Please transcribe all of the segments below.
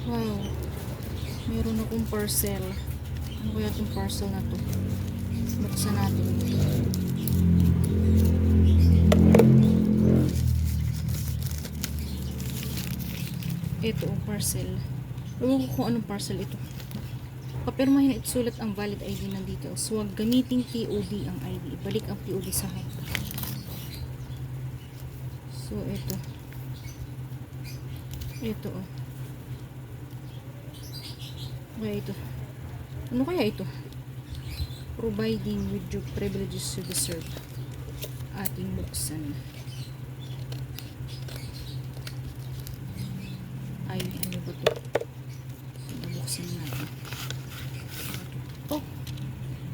Wow. Meron akong parcel. Ano kaya itong parcel na to? Buksan natin. Ito ang parcel. Ewan ko kung anong parcel ito. Papirmahin at sulat ang valid ID ng details. Huwag gamiting POD ang ID. Balik ang POD sa akin. So, ito. Ito, oh. Kaya ito. Ano kaya ito? Providing with your privileges to deserve. Ating buksan. Ay, ano ba ito? So, buksan natin. Oh!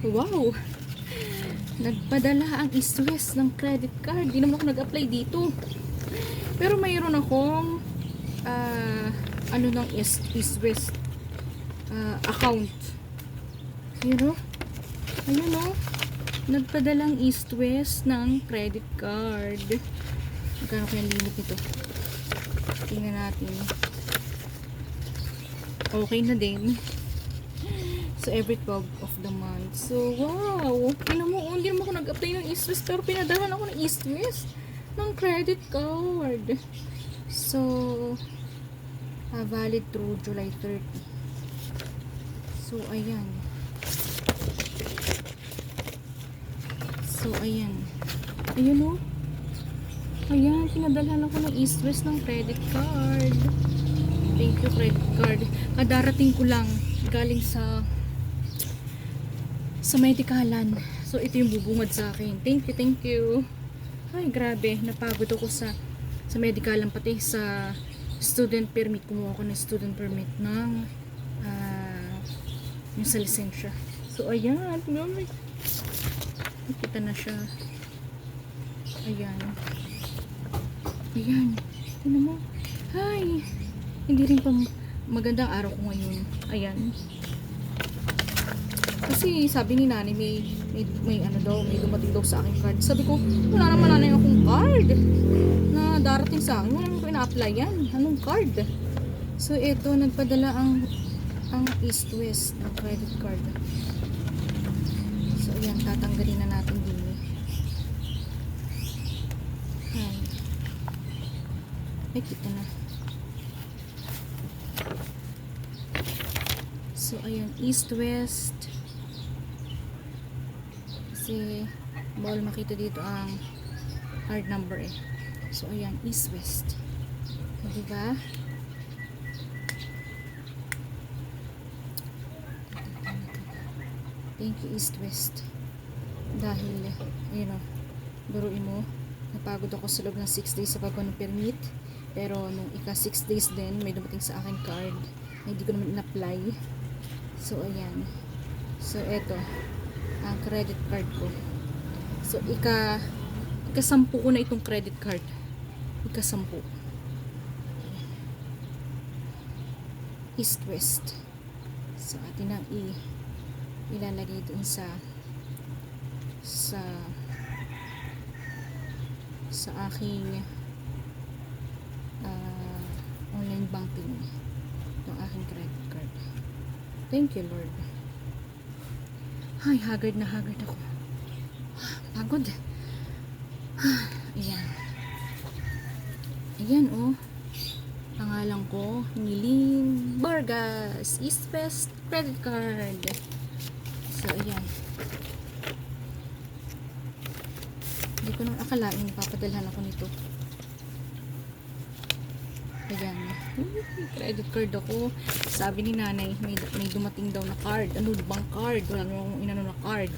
Wow! Nagpadala ang East West ng credit card. Di naman ako nag-apply dito. Pero mayroon akong ano ng East West account. Ayun o. Ayun o. Nagpadala ang East West ng credit card. Magkano kaya limit nito? Tingnan natin. Okay na din. So, every 12 of the month. So, wow! Tingnan mo, hindi naman ako nag-apply ng East West, pero pinadahan ako ng East West ng credit card. So, valid through July 30. So, ayan. So, ayan. Ayun o. Ayan, pinadalhan ako ng East West ng credit card. Thank you, credit card. Kadarating ko lang galing sa medikalan. So, ito yung bubungad sa akin. Thank you, thank you. Ay, grabe. Napagod ako sa medikalan, pati sa student permit. Kumuha ko ng student permit ng yung sa lisensya. So, ayan. Nakita na siya. Ayan. Ayan. Tignan mo. Hi. Hindi rin pa magandang araw ko ngayon. Ayan. Kasi sabi ni nanay may ano daw, may dumating daw sa aking card. Sabi ko, wala naman nanay akong card na darating sa akin. Wala naman ko ina-apply yan. Anong card? So, ito, nagpadala ang East West na credit card. So, ayan, tatanggalin na natin din. Ay, kita na. So, ayan, East West. Kasi, bawal makita dito ang card number eh. So, ayan, East West. O, diba? Thank you, East West. Dahil, ayun o, duruin mo, napagod ako sa loob ng 6 days sa pagkuha ng permit. Pero, nung ika 6 days din, may dumating sa akin card na hindi ko naman in-apply. So, ayan. So, eto, ang credit card ko. So, ika-10 ko na itong credit card. Ika-10. East West. So, atin ang ilalagay dun sa aking online banking itong aking credit card. Thank you, Lord. Ay, haggard na haggard ako. Pagod. Ayan. Ayan, oh. Pangalan ko, Niling Vargas, East West credit card. So, ayan. Hindi ko nang akalain papadalhan ako nito. Ayan. Credit card ako. Sabi ni nanay, may dumating daw na card. Ano bang card? Wala nang inano na card.